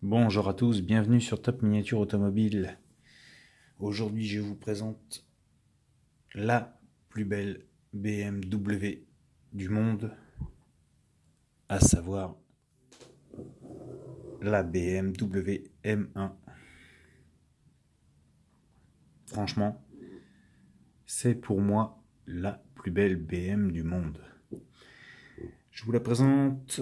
Bonjour à tous, bienvenue sur Top Miniature Automobile. Aujourd'hui, je vous présente la plus belle BMW du monde, à savoir la BMW M1. Franchement, c'est pour moi la plus belle BM du monde. Je vous la présente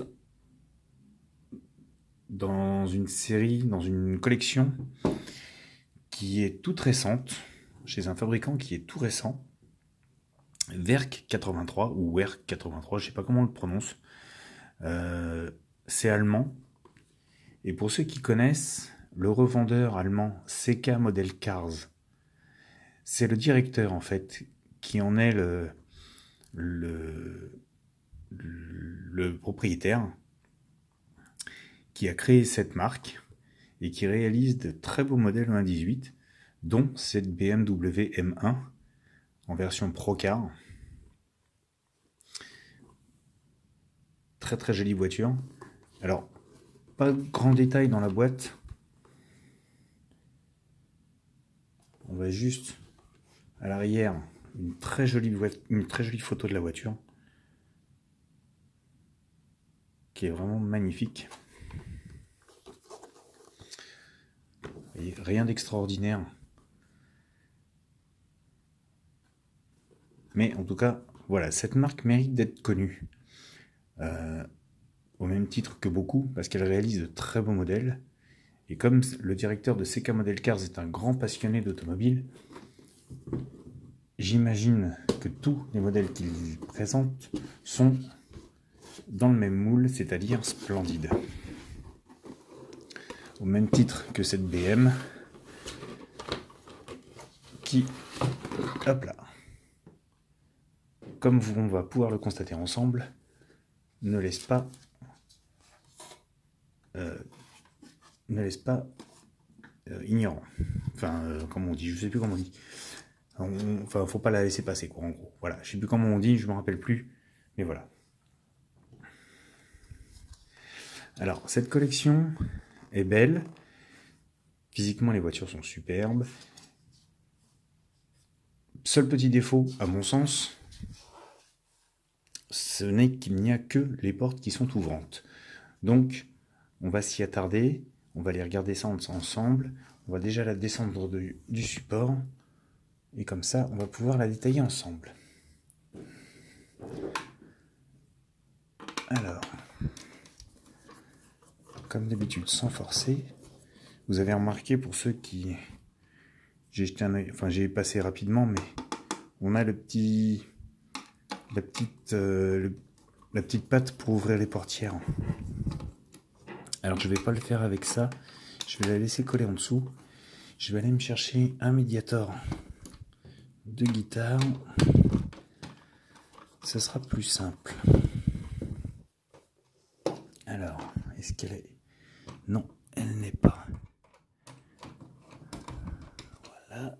dans une série, dans une collection qui est toute récente, chez un fabricant qui est tout récent, Werk 83 ou Werk 83, je ne sais pas comment on le prononce. C'est allemand. Et pour ceux qui connaissent, le revendeur allemand CK Model Cars, c'est le directeur en fait qui en est le propriétaire, qui a créé cette marque et qui réalise de très beaux modèles en 1.18, dont cette BMW M1 en version Procar. Très très jolie voiture. Alors, pas de grands détails dans la boîte. On va juste à l'arrière une très jolie photo de la voiture qui est vraiment magnifique. Et rien d'extraordinaire. Mais en tout cas, voilà, cette marque mérite d'être connue. Au même titre que beaucoup, parce qu'elle réalise de très beaux modèles. Et comme le directeur de CK Model Cars est un grand passionné d'automobile, j'imagine que tous les modèles qu'il présente sont dans le même moule, c'est-à-dire splendides. Au même titre que cette BM, qui, hop là, comme on va pouvoir le constater ensemble, ne laisse pas ignorant. Enfin, comment on dit, je sais plus comment on dit. Enfin, faut pas la laisser passer, quoi, en gros. Voilà, je sais plus comment on dit, je me rappelle plus, mais voilà. Alors, cette collection est belle. Physiquement, les voitures sont superbes. Seul petit défaut, à mon sens, ce n'est qu'il n'y a que les portes qui sont ouvrantes. Donc, on va s'y attarder, on va les regarder ça ensemble, on va déjà la descendre du support, et comme ça, on va pouvoir la détailler ensemble. Alors, comme d'habitude, sans forcer, vous avez remarqué pour ceux qui... J'ai jeté un œil, enfin j'ai passé rapidement, mais on a la petite patte pour ouvrir les portières. Alors je vais pas le faire avec ça, je vais la laisser coller en dessous. Je vais aller me chercher un médiator de guitare, ça sera plus simple. Alors, est-ce qu'elle est... Non, elle n'est pas. Voilà.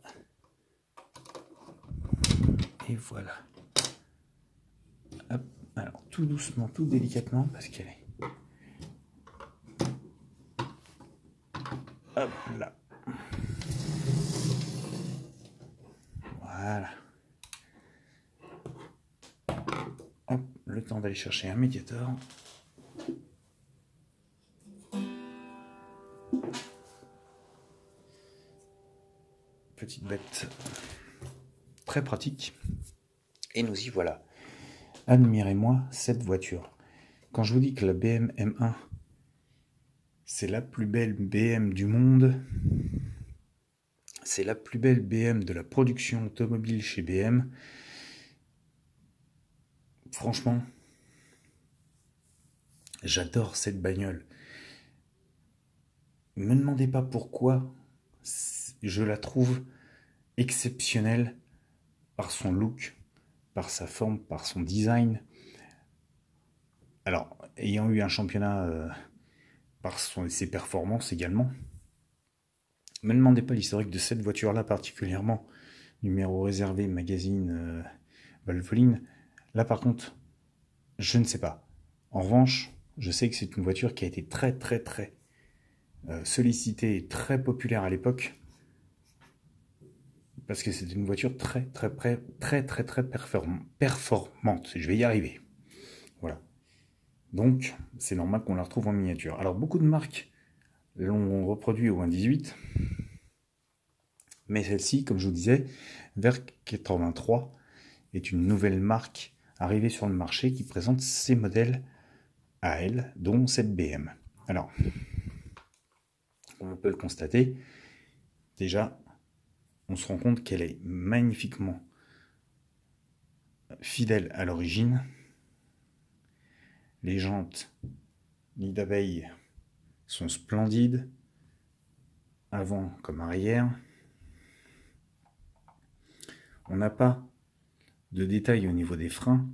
Et voilà. Hop. Alors, tout doucement, tout délicatement, parce qu'elle est... Hop là. Voilà. Hop, le temps d'aller chercher un médiator. Petite bête très pratique. Et nous y voilà. Admirez-moi cette voiture. Quand je vous dis que la BM M1, c'est la plus belle BM du monde, c'est la plus belle BM de la production automobile chez BM, franchement, j'adore cette bagnole. Ne me demandez pas pourquoi, je la trouve exceptionnelle par son look, par sa forme, par son design. Alors, ayant eu un championnat par ses performances également, ne me demandez pas l'historique de cette voiture-là particulièrement, numéro réservé, magazine Valvoline. Là par contre, je ne sais pas. En revanche, je sais que c'est une voiture qui a été très sollicitée et très populaire à l'époque. Parce que c'était une voiture très performante. Je vais y arriver. Voilà. Donc, c'est normal qu'on la retrouve en miniature. Alors, beaucoup de marques l'ont reproduit au 1.18. Mais celle-ci, comme je vous disais, vers 83, est une nouvelle marque arrivée sur le marché qui présente ses modèles à elle, dont cette BM. Alors, comme on peut le constater, déjà, on se rend compte qu'elle est magnifiquement fidèle à l'origine. Les jantes nid d'abeille sont splendides, avant comme arrière. On n'a pas de détails au niveau des freins.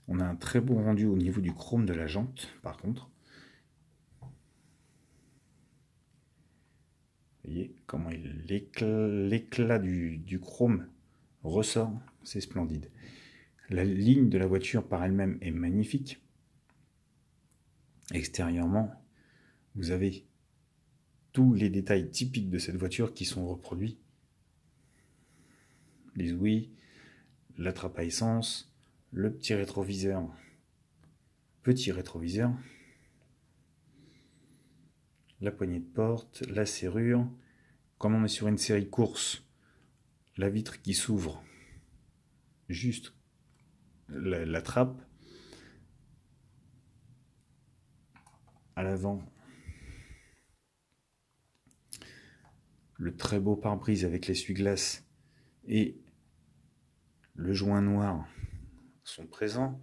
On a un très beau rendu au niveau du chrome de la jante, par contre. Vous voyez comment l'éclat du chrome ressort, c'est splendide. La ligne de la voiture par elle-même est magnifique. Extérieurement, vous avez tous les détails typiques de cette voiture qui sont reproduits. Les ouïes, la trappe à essence, le petit rétroviseur, la poignée de porte, la serrure. Comme on est sur une série course, la vitre qui s'ouvre, juste la trappe. À l'avant, le très beau pare-brise avec l'essuie-glace et le joint noir sont présents.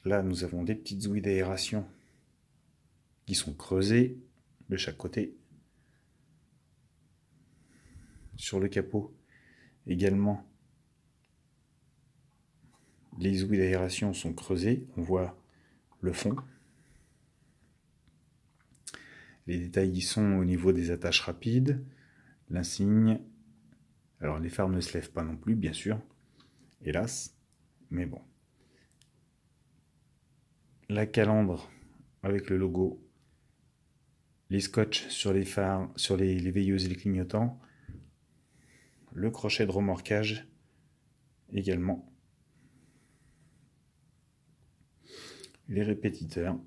Là, nous avons des petites ouïes d'aération qui sont creusées de chaque côté. Sur le capot, également, les ouïes d'aération sont creusées. On voit le fond. Les détails y sont au niveau des attaches rapides, l'insigne. Alors les phares ne se lèvent pas non plus, bien sûr, hélas, mais bon. La calandre avec le logo, les scotch sur les phares, sur les veilleuses et les clignotants, le crochet de remorquage également, les répétiteurs.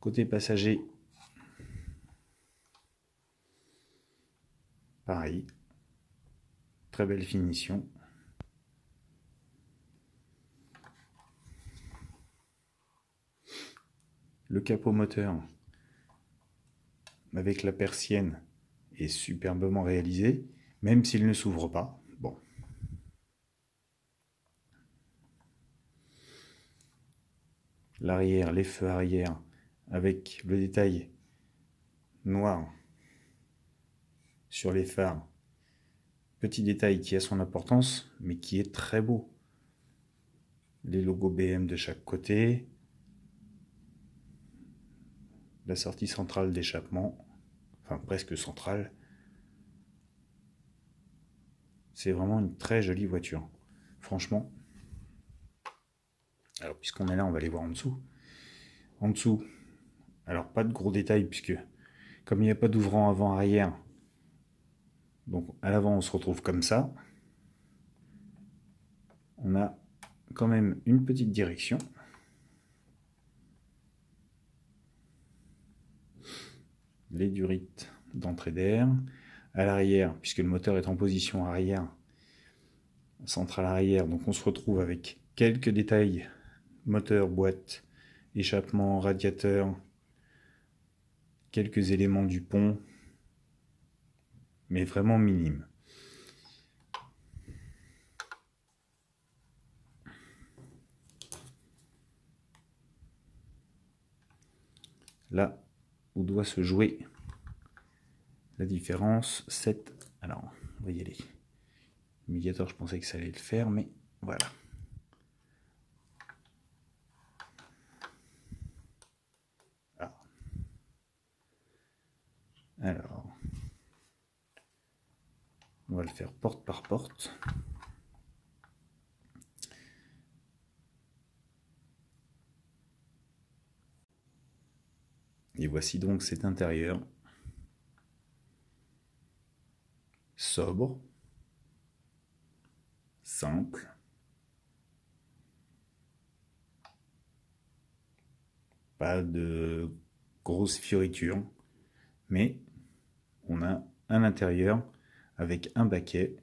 Côté passager, pareil, très belle finition. Le capot moteur avec la persienne est superbement réalisé, même s'il ne s'ouvre pas. Bon. L'arrière, les feux arrière avec le détail noir sur les phares. Petit détail qui a son importance, mais qui est très beau. Les logos BM de chaque côté. La sortie centrale d'échappement, enfin presque centrale. C'est vraiment une très jolie voiture. Franchement. Alors puisqu'on est là, on va aller voir en dessous. En dessous, alors pas de gros détails puisque comme il n'y a pas d'ouvrant avant-arrière, donc à l'avant on se retrouve comme ça. On a quand même une petite direction. Les durites d'entrée d'air. À l'arrière, puisque le moteur est en position arrière, centrale arrière, donc on se retrouve avec quelques détails, moteur, boîte, échappement, radiateur, quelques éléments du pont, mais vraiment minimes. Là où doit se jouer la différence, 7. Alors, on va y aller. Le médiateur, je pensais que ça allait le faire, mais voilà. Ah. Alors, on va le faire porte par porte. Et voici donc cet intérieur sobre, simple, pas de grosses fioritures, mais on a un intérieur avec un baquet,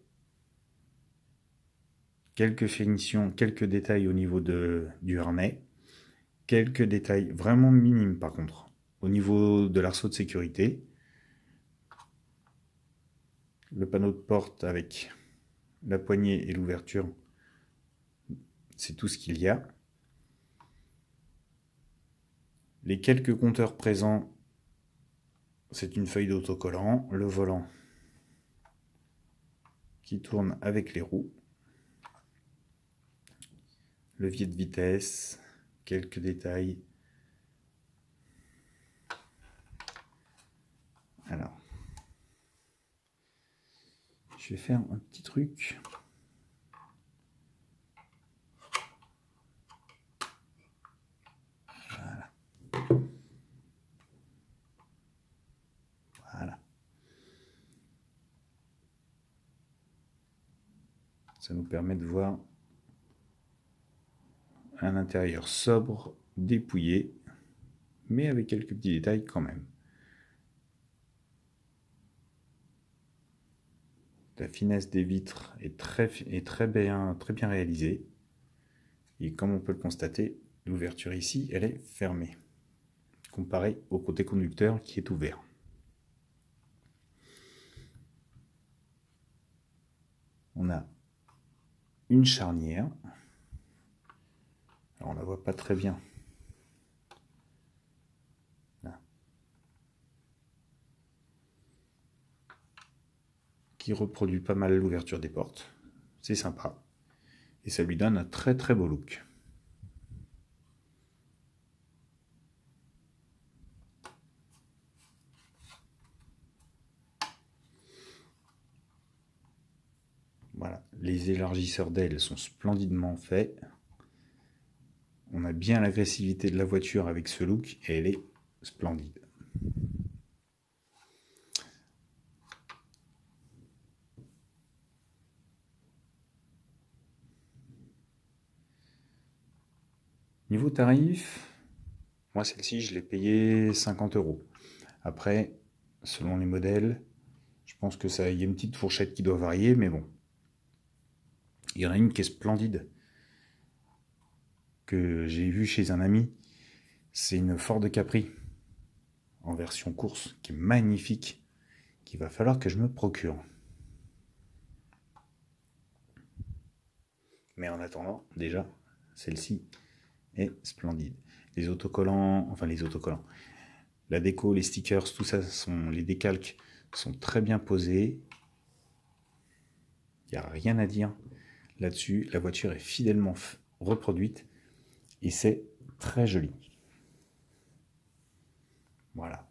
quelques finitions, quelques détails au niveau du harnais, quelques détails vraiment minimes par contre, au niveau de l'arceau de sécurité, le panneau de porte avec la poignée et l'ouverture, c'est tout ce qu'il y a. Les quelques compteurs présents, c'est une feuille d'autocollant, le volant qui tourne avec les roues, levier de vitesse, quelques détails. Alors, je vais faire un petit truc. Voilà. Voilà. Ça nous permet de voir un intérieur sobre, dépouillé, mais avec quelques petits détails quand même. La finesse des vitres est très bien réalisée. Et comme on peut le constater, l'ouverture ici, elle est fermée, comparé au côté conducteur qui est ouvert. On a une charnière. Alors on la voit pas très bien. Là. Qui reproduit pas mal l'ouverture des portes. C'est sympa. Et ça lui donne un très beau look. Voilà, les élargisseurs d'ailes sont splendidement faits. On a bien l'agressivité de la voiture avec ce look et elle est splendide. Niveau tarif, moi celle-ci je l'ai payée 50 €. Après, selon les modèles, je pense que ça y a une petite fourchette qui doit varier, mais bon. Il y en a une qui est splendide, que j'ai vue chez un ami. C'est une Ford Capri, en version course, qui est magnifique, qu'il va falloir que je me procure. Mais en attendant, déjà, celle-ci est splendide. Les autocollants, la déco, les stickers, tout ça, les décalques sont très bien posés. Il n'y a rien à dire là-dessus. La voiture est fidèlement reproduite et c'est très joli. Voilà.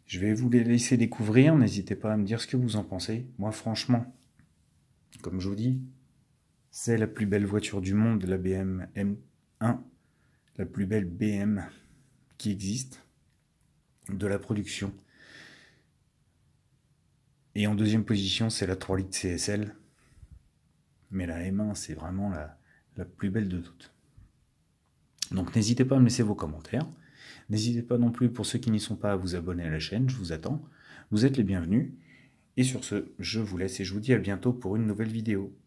Je vais vous les laisser découvrir. N'hésitez pas à me dire ce que vous en pensez. Moi, franchement, comme je vous dis, c'est la plus belle voiture du monde, la BM M1, la plus belle BM qui existe de la production. Et en deuxième position, c'est la 3 litres CSL. Mais la M1, c'est vraiment la plus belle de toutes. Donc n'hésitez pas à me laisser vos commentaires. N'hésitez pas non plus, pour ceux qui n'y sont pas, à vous abonner à la chaîne. Je vous attends. Vous êtes les bienvenus. Et sur ce, je vous laisse et je vous dis à bientôt pour une nouvelle vidéo.